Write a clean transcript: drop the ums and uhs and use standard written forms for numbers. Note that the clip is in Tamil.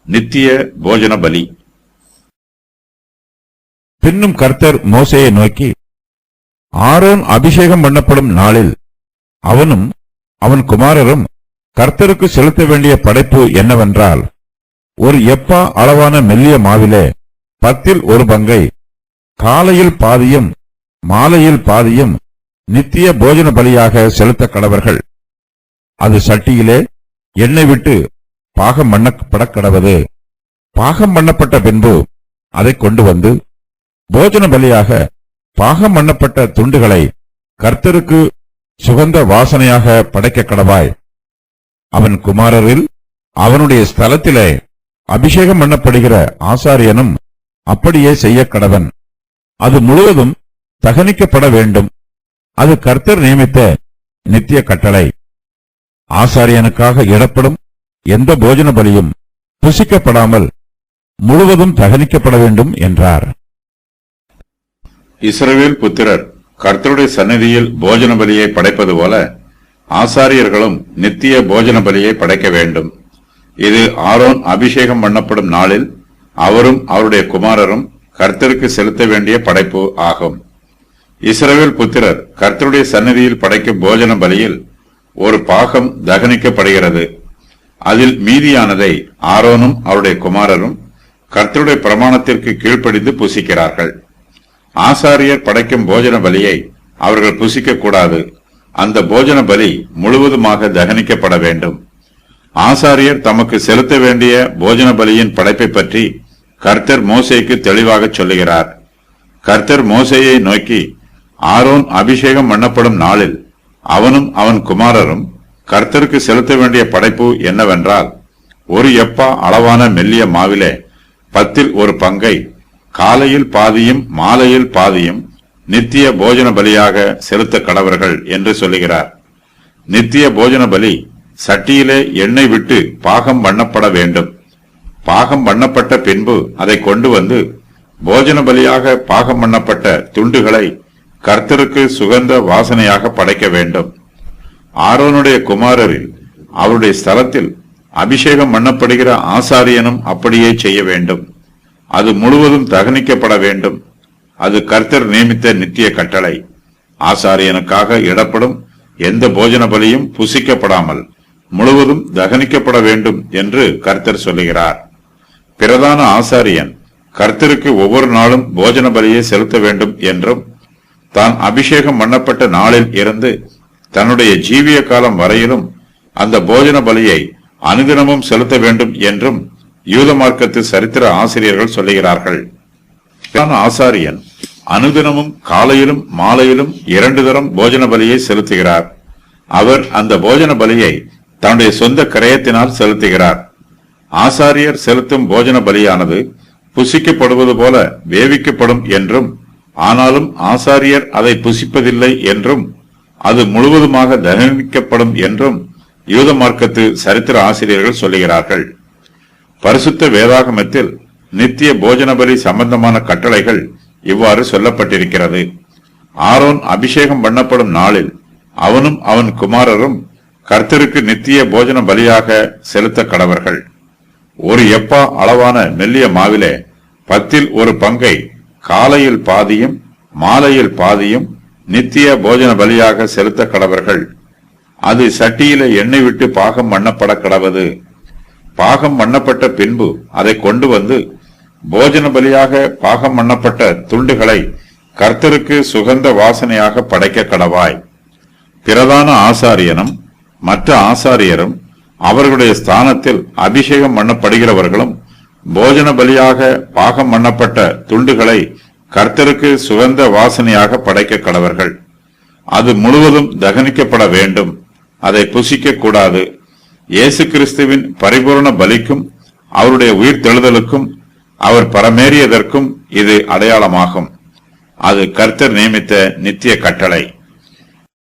நித்திய போஜன பலி. பின்னும் கர்த்தர் மோசேயை நோக்கி, ஆரோன் அபிஷேகம் பண்ணப்படும் நாளில் அவனும் அவன் குமாரரும் கர்த்தருக்கு செலுத்த வேண்டிய படைப்பு என்னவென்றால், ஒரு எப்பா அளவான மெல்லிய மாவிலே 10 காலையில் பாதியும் மாலையில் பாதியும் நித்திய போஜன பலியாக செலுத்த கடவர்கள். அது சட்டியிலே எண்ணெய் விட்டு பாகம் பண்ணப்பட கடவது. பாகம் பண்ணப்பட்ட பின்பு அதை கொண்டு வந்து போஜன பலியாக பாகம் பண்ணப்பட்ட துண்டுகளை கர்த்தருக்கு சுகந்த வாசனையாக படைக்க கடவாய். அவன் குமாரரில் அவனுடைய ஸ்தலத்திலே அபிஷேகம் பண்ணப்படுகிற ஆசாரியனும் அப்படியே செய்ய கடவன். அது முழுவதும் தகனிக்கப்பட வேண்டும். அது கர்த்தர் நியமித்த நித்திய கட்டளை. ஆசாரியனுக்காக இடப்படும் எந்த போஜன பலியும் புசிக்கப்படாமல் முழுவதும் தகனிக்கப்பட வேண்டும் என்றார். இஸ்ரவேல் புத்திரர் கர்த்தருடைய சந்நிதியில் போஜன பலியை படைப்பது போல ஆசாரியர்களும் நித்திய போஜன பலியை படைக்க வேண்டும். இது ஆரோன் அபிஷேகம் பண்ணப்படும் நாளில் அவரும் அவருடைய குமாரரும் கர்த்தருக்கு செலுத்த வேண்டிய படைப்பு ஆகும். இஸ்ரவேல் புத்திரர் கர்த்தருடைய சந்நிதியில் படைக்கும் போஜன பலியில் ஒரு பாகம் தகனிக்கப்படுகிறது. அதில் மீதியானதை ஆரோனும் அவருடைய குமாரரும் கர்த்தருடைய பிரமாணத்திற்கு கீழ்ப்படிந்து புசிக்கிறார்கள். ஆசாரியர் படைக்கும் போஜன பலியை அவர்கள் புசிக்க கூடாது. அந்த போஜன பலி முழுவதுமாக தகனிக்கப்பட வேண்டும். ஆசாரியர் தமக்கு செலுத்த வேண்டிய போஜன பலியின் படைப்பை பற்றி கர்த்தர் மோசேக்கு தெளிவாக சொல்லுகிறார். கர்த்தர் மோசேயை நோக்கி, ஆரோன் அபிஷேகம் பண்ணப்படும் நாளில் அவனும் அவன் குமாரரும் கர்த்தருக்கு செலுத்த வேண்டிய படைப்பு என்னவென்றால், ஒரு எப்பா அளவான மெல்லிய மாவிலே 10 காலையில் பாதியும் மாலையில் பாதியும் நித்திய போஜன பலியாக செலுத்த கடவர்கள் என்று சொல்லுகிறார். நித்திய போஜன பலி சட்டியிலே எண்ணெய் விட்டு பாகம் பண்ணப்பட வேண்டும். பாகம் பண்ணப்பட்ட பின்பு அதை கொண்டு வந்து போஜன பலியாக பாகம் பண்ணப்பட்ட துண்டுகளை கர்த்தருக்கு சுகந்த வாசனையாக படைக்க வேண்டும். ஆரோனுடைய குமாரரில் அவருடைய ஸ்தலத்தில் அபிஷேகம் பண்ணப்படுகிற ஆசாரியனும் அப்படியே செய்ய வேண்டும். அது முழுவதும் தகனிக்கப்பட வேண்டும். அது கர்த்தர் நியமித்த நித்திய கட்டளை. ஆசாரியனுக்காக இடப்படும் எந்த போஜன பலியும் புசிக்கப்படாமல் முழுவதும் தகனிக்கப்பட வேண்டும் என்று கர்த்தர் சொல்லுகிறார். பிரதான ஆசாரியன் கர்த்தருக்கு ஒவ்வொரு நாளும் போஜன பலியை செலுத்த வேண்டும் என்றும், தான் அபிஷேகம் பண்ணப்பட்ட நாளில் இருந்து தன்னுடைய ஜீவிய காலம் வரையிலும் அந்த போஜன பலியை அனுதினமும் செலுத்த வேண்டும் என்றும் யூத மார்க்கத்து சரித்திர ஆசிரியர்கள் சொல்லுகிறார்கள். ஆசாரியன் அனுதினமும் காலையிலும் மாலையிலும் 2 தரம் போஜன பலியை செலுத்துகிறார். அவர் அந்த போஜன பலியை தன்னுடைய சொந்த கிரயத்தினால் செலுத்துகிறார். ஆசாரியர் செலுத்தும் போஜன பலியானது புசிக்கப்படுவது போல வேவிக்கப்படும் என்றும், ஆனாலும் ஆசாரியர் அதை புசிப்பதில்லை என்றும், அது முழுவதுமாக தகனிக்கப்படும் என்றும் யூத மார்க்கத்து சரித்திர ஆசிரியர்கள் சொல்லுகிறார்கள். பரிசுத்த வேதாகமத்தில் நித்திய போஜன பலி சம்பந்தமான கட்டளைகள் இவ்வாறு சொல்லப்பட்டிருக்கிறது. ஆரோன் அபிஷேகம் பண்ணப்படும் நாளில் அவனும் அவன் குமாரரும் கர்த்தருக்கு நித்திய போஜன பலியாக செலுத்த கடவர்கள். ஒரு எப்பா அளவான மெல்லிய மாவிலே 10 காலையில் பாதியும் மாலையில் பாதியும் நித்திய போஜன பலியாக செலுத்த கடவர்கள். அது சட்டியில எண்ணெய் விட்டு பாகம் பண்ணப்பட கடவது. பாகம் பண்ணப்பட்ட பின்பு அதை கொண்டு வந்து போஜன பலியாக பாகம் பண்ணப்பட்ட துண்டுகளை கர்த்தருக்கு சுகந்த வாசனையாக படைக்க கடவாய். பிரதான ஆசாரியனும் மற்ற ஆசாரியரும் அவர்களுடைய ஸ்தானத்தில் அபிஷேகம் பண்ணப்படுகிறவர்களும் போஜன பலியாக பாகம் பண்ணப்பட்ட துண்டுகளை கர்த்தருக்கு சுகந்த வாசனையாக படைக்க கடவர்கள். அது முழுவதும் தகனிக்கப்பட வேண்டும். அதை புசிக்க கூடாது. இயேசு கிறிஸ்துவின் பரிபூர்ண பலிக்கும் அவருடைய உயிர் தெழுதலுக்கும் அவர் பரமேறியதற்கும் இது அடையாளமாகும். அது கர்த்தர் நியமித்த நித்திய கட்டளை.